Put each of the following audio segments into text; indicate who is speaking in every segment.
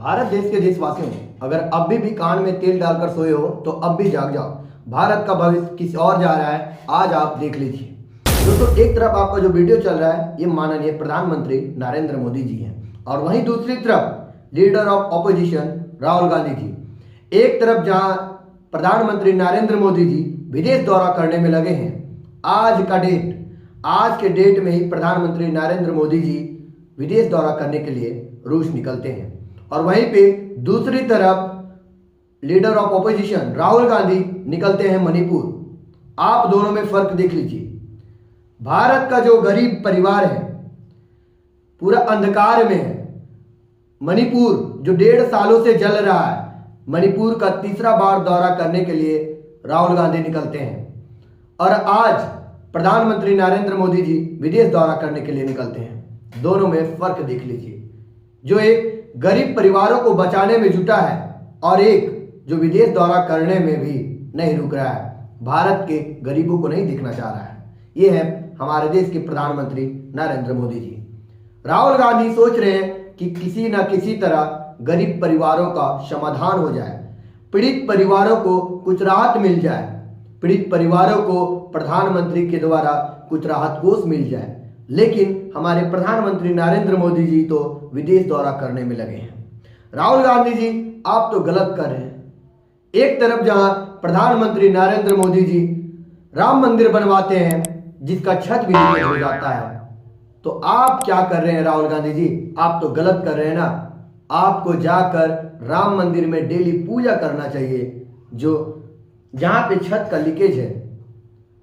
Speaker 1: भारत देश के देशवासियों, अगर अभी भी कान में तेल डालकर सोए हो तो अब भी जाग जाओ। भारत का भविष्य किसी और जा रहा है, आज आप देख लीजिए। दोस्तों, एक तरफ आपका जो वीडियो चल रहा है ये माननीय प्रधानमंत्री नरेंद्र मोदी जी हैं और वहीं दूसरी तरफ leader of opposition Rahul Gandhi ji. एक तरफ जहां प्रधानमंत्री नरेंद्र मोदी जी विदेश दौरा करने में लगे हैं, आज के डेट में ही प्रधानमंत्री नरेंद्र मोदी जी विदेश दौरा करने के लिए रूस निकलते हैं और वहीं पे दूसरी तरफ leader of opposition Rahul Gandhi निकलते हैं मणिपुर। आप दोनों में फर्क देख लीजिए। भारत का जो गरीब परिवार है पूरा अंधकार में है। मणिपुर जो 1.5 सालों से जल रहा है, मणिपुर का तीसरा बार दौरा करने के लिए राहुल गांधी निकलते हैं और आज प्रधानमंत्री नरेंद्र मोदी जी विदेश दौरा करने के लिए निकलते हैं। दोनों में फर्क देख लीजिए। जो एक गरीब परिवारों को बचाने में जुटा है और एक जो विदेश दौरा करने में भी नहीं रुक रहा है, भारत के गरीबों को नहीं दिखना चाह रहा है। ये है हमारे देश के प्रधानमंत्री नरेंद्र मोदी जी। राहुल गांधी सोच रहे हैं कि किसी न किसी तरह गरीब परिवारों का समाधान हो जाए, पीड़ित परिवारों को कुछ राहत मिल जाए, पीड़ित परिवारों को प्रधानमंत्री के द्वारा कुछ राहत कोष मिल जाए। लेकिन हमारे प्रधानमंत्री नरेंद्र मोदी जी तो विदेश दौरा करने में लगे हैं। राहुल गांधी जी, आप तो गलत कर रहे हैं। एक तरफ जहां प्रधानमंत्री नरेंद्र मोदी जी राम मंदिर बनवाते हैं जिसका छत भी नीचे हो जाता है, तो आप क्या कर रहे हैं राहुल गांधी जी? आप तो गलत कर रहे हैं ना। आपको जाकर राम मंदिर में डेली पूजा करना चाहिए। जो जहां पे छत का लीकेज है,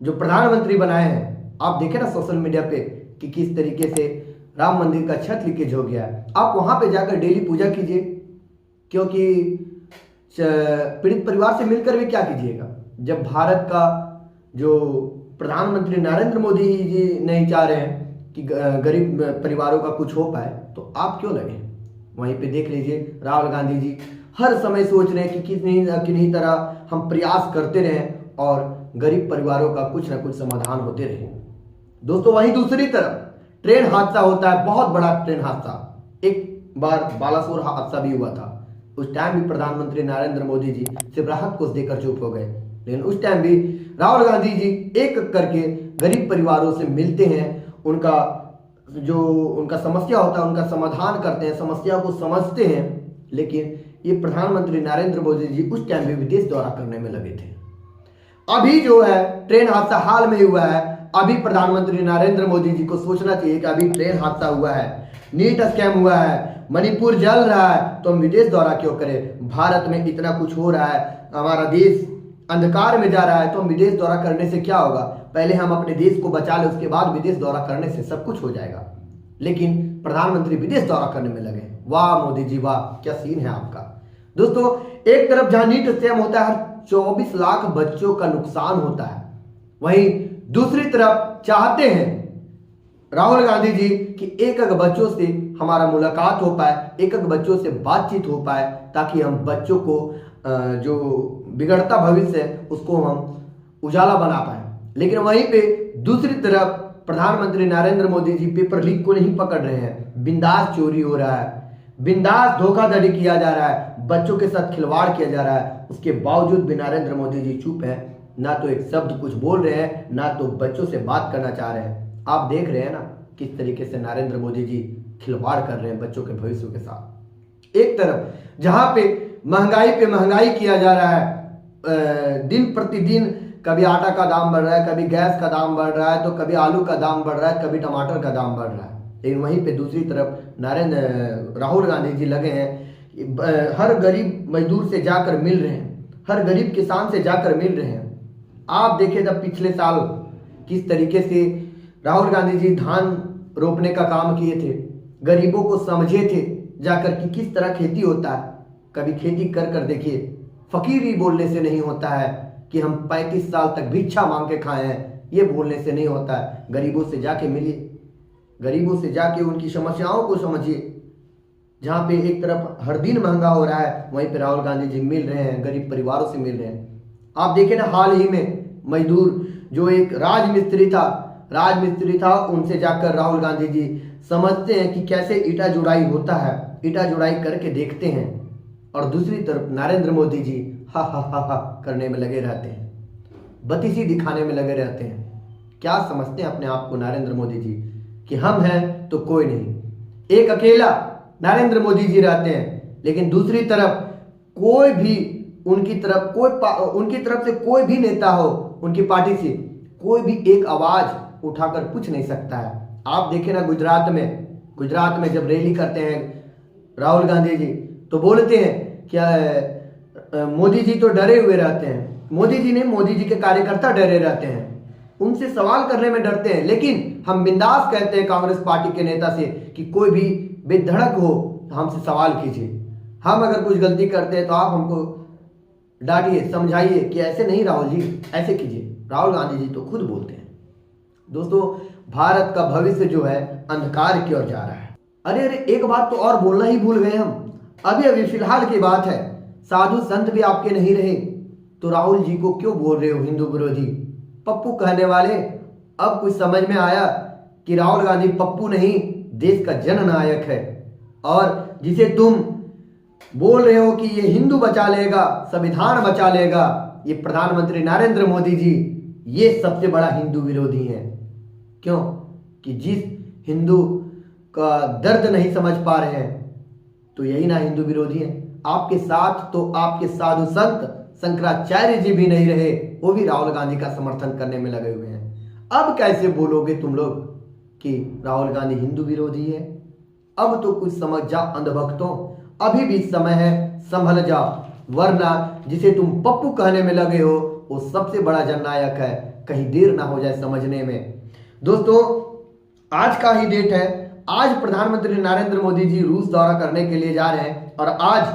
Speaker 1: जो प्रधानमंत्री बनाए हैं, आप देखें ना सोशल मीडिया पे कि किस तरीके से राम मंदिर का छत लीकेज हो गया है। आप वहां पे जाकर डेली पूजा कीजिए, क्योंकि पीड़ित परिवार से मिलकर भी क्या कीजिएगा जब भारत का जो प्रधानमंत्री नरेंद्र मोदी जी नहीं चाह रहे हैं कि गरीब परिवारों का कुछ हो पाए, तो आप क्यों लगे? वहीं पे देख लीजिए राहुल गांधी जी हर समय सोच रहे हैं कि किन्हीं तरह हम प्रयास करते रहें और गरीब परिवारों का कुछ ना कुछ समाधान होते रहे। दोस्तों, वहीं दूसरी तरफ ट्रेन हादसा होता है, बहुत बड़ा ट्रेन हादसा। एक बार बालासोर हादसा भी हुआ था। उस टाइम भी प्रधानमंत्री नरेंद्र मोदी जी सिर्फ राहत कोष देकर चुप हो गए, लेकिन उस टाइम भी राहुल गांधी जी एक करके गरीब परिवारों से मिलते हैं, उनका समस्या होता है उनका समाधान करते हैं, समस्या को समझते हैं। लेकिन ये प्रधानमंत्री नरेंद्र मोदी जी उस टाइम भी विदेश दौरा करने में लगे थे। अभी जो है ट्रेन हादसा हाल में हुआ है, अभी प्रधानमंत्री नरेंद्र मोदी जी को सोचना चाहिए कि अभी ट्रेन हादसा हुआ है, नीट स्कैम हुआ है, मणिपुर जल रहा है, तो हम विदेश दौरा क्यों करें? भारत में इतना कुछ हो रहा है, हमारा देश अंधकार में जा रहा है, तो हम विदेश दौरा करने से क्या होगा? पहले हम अपने देश को बचा ले, उसके बाद विदेश दौरा करने से सब कुछ हो जाएगा। लेकिन प्रधानमंत्री विदेश दौरा करने में लगे। वाह मोदी जी वाह, क्या सीन है आपका। दोस्तों, एक तरफ जहां नीट स्कैम होता है, हर 24 लाख बच्चों का नुकसान होता है, वहीं दूसरी तरफ चाहते हैं राहुल गांधी जी कि एक बच्चों से हमारा मुलाकात हो पाए, एक बच्चों से बातचीत हो पाए, ताकि हम बच्चों को जो बिगड़ता भविष्य है उसको हम उजाला बना पाए। लेकिन वहीं पे दूसरी तरफ प्रधानमंत्री नरेंद्र मोदी जी पेपर लीक को नहीं पकड़ रहे हैं। बिंदास चोरी हो रहा है, बिंदास धोखाधड़ी किया जा रहा है, बच्चों के साथ खिलवाड़ किया जा रहा है। उसके बावजूद भी नरेंद्र मोदी जी चुप है, ना तो एक शब्द कुछ बोल रहे हैं, ना तो बच्चों से बात करना चाह रहे हैं। आप देख रहे हैं ना किस तरीके से नरेंद्र मोदी जी खिलवाड़ कर रहे हैं बच्चों के भविष्य के साथ। एक तरफ जहां पे महंगाई किया जा रहा है, दिन प्रतिदिन कभी आटा का दाम बढ़ रहा है, कभी गैस का दाम बढ़ रहा है, तो कभी आलू का दाम बढ़ रहा है, कभी टमाटर का दाम बढ़ रहा है। लेकिन वहीं पे दूसरी तरफ राहुल गांधी जी लगे हैं, हर गरीब मजदूर से जाकर मिल रहे हैं, हर गरीब किसान से जाकर मिल रहे हैं। आप देखें जब पिछले साल किस तरीके से राहुल गांधी जी धान रोपने का काम किए थे, गरीबों को समझे थे जाकर कि किस तरह खेती होता है। कभी खेती कर देखिए, फकीरी बोलने से नहीं होता है कि हम 35 साल तक भिक्षा मांग के खाए हैं, ये बोलने से नहीं होता है। गरीबों से जाके मिलिए, गरीबों से जाके उनकी समस्याओं को समझिए। जहाँ पे एक तरफ हर दिन महंगा हो रहा है, वहीं पे राहुल गांधी जी मिल रहे हैं, गरीब परिवारों से मिल रहे हैं। आप देखें ना, हाल ही में मजदूर जो एक राजमिस्त्री था, उनसे जाकर राहुल गांधी जी समझते हैं कि कैसे ईटा जुड़ाई होता है। ईटा जुड़ाई करके देखते हैं और दूसरी तरफ नरेंद्र मोदी जी हा करने में लगे रहते हैं, बत्तीसी दिखाने में लगे रहते हैं। क्या समझते हैं अपने आप को नरेंद्र मोदी जी कि हम हैं तो कोई नहीं। एक अकेला नरेंद्र मोदी जी रहते हैं, लेकिन दूसरी तरफ कोई भी उनकी तरफ से कोई भी नेता हो, उनकी पार्टी से कोई भी एक आवाज उठाकर पूछ नहीं सकता है। आप देखें ना, गुजरात में जब रैली करते हैं राहुल गांधी जी तो बोलते हैं क्या मोदी जी तो डरे हुए रहते हैं। मोदी जी नहीं, मोदी जी के कार्यकर्ता डरे रहते हैं, उनसे सवाल करने में डरते हैं। लेकिन हम बिंदास कहते हैं कांग्रेस पार्टी के नेता से कि कोई भी बेधड़क हो हमसे सवाल कीजिए। हम अगर कुछ गलती करते हैं तो आप हमको डांटिए, समझाइए कि ऐसे नहीं राहुल जी, ऐसे कीजिए। राहुल गांधी जी तो खुद बोलते हैं। दोस्तों, भारत का भविष्य जो है अंधकार की ओर जा रहा है। अरे एक बात तो और बोलना ही भूल गए हम। अभी फिलहाल की बात है, साधु संत भी आपके नहीं रहे तो राहुल जी को क्यों बोल रहे हो हिंदू विरोधी, पप्पू कहने वाले। अब कुछ समझ में आया कि राहुल गांधी पप्पू नहीं, देश का जननायक है। और जिसे तुम बोल रहे हो कि ये हिंदू बचा लेगा, संविधान बचा लेगा, ये प्रधानमंत्री नरेंद्र मोदी जी ये सबसे बड़ा हिंदू विरोधी है। क्यों? कि जिस हिंदू का दर्द नहीं समझ पा रहे हैं तो यही ना हिंदू विरोधी है। आपके साथ तो आपके साधु संत शंकराचार्य जी भी नहीं रहे, वो भी राहुल गांधी का समर्थन करने में लगे हुए हैं। अब कैसे बोलोगे तुम लोग कि राहुल गांधी हिंदू विरोधी है? अब तो कुछ समझ जाओ अंधभक्तों, अभी भी समय है, संभल जाओ, वरना जिसे तुम पप्पू कहने में लगे हो वो सबसे बड़ा जननायक है। कहीं देर ना हो जाए समझने में। दोस्तों, आज का ही डेट है। आज प्रधानमंत्री नरेंद्र मोदी जी रूस दौरा करने के लिए जा रहे हैं और आज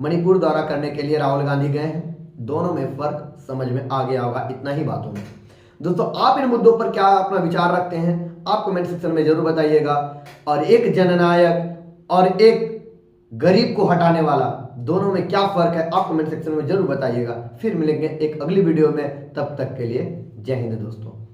Speaker 1: मणिपुर दौरा करने के लिए राहुल गांधी गए हैं। दोनों में फर्क समझ में आ गया होगा इतना ही बातों में। दोस्तों, आप इन मुद्दों पर क्या अपना विचार रखते हैं आप कमेंट सेक्शन में जरूर बताइएगा। और एक जननायक और एक गरीब को हटाने वाला, दोनों में क्या फर्क है आप कमेंट सेक्शन में जरूर बताइएगा। फिर मिलेंगे एक अगली वीडियो में, तब तक के लिए जय हिंद दोस्तों।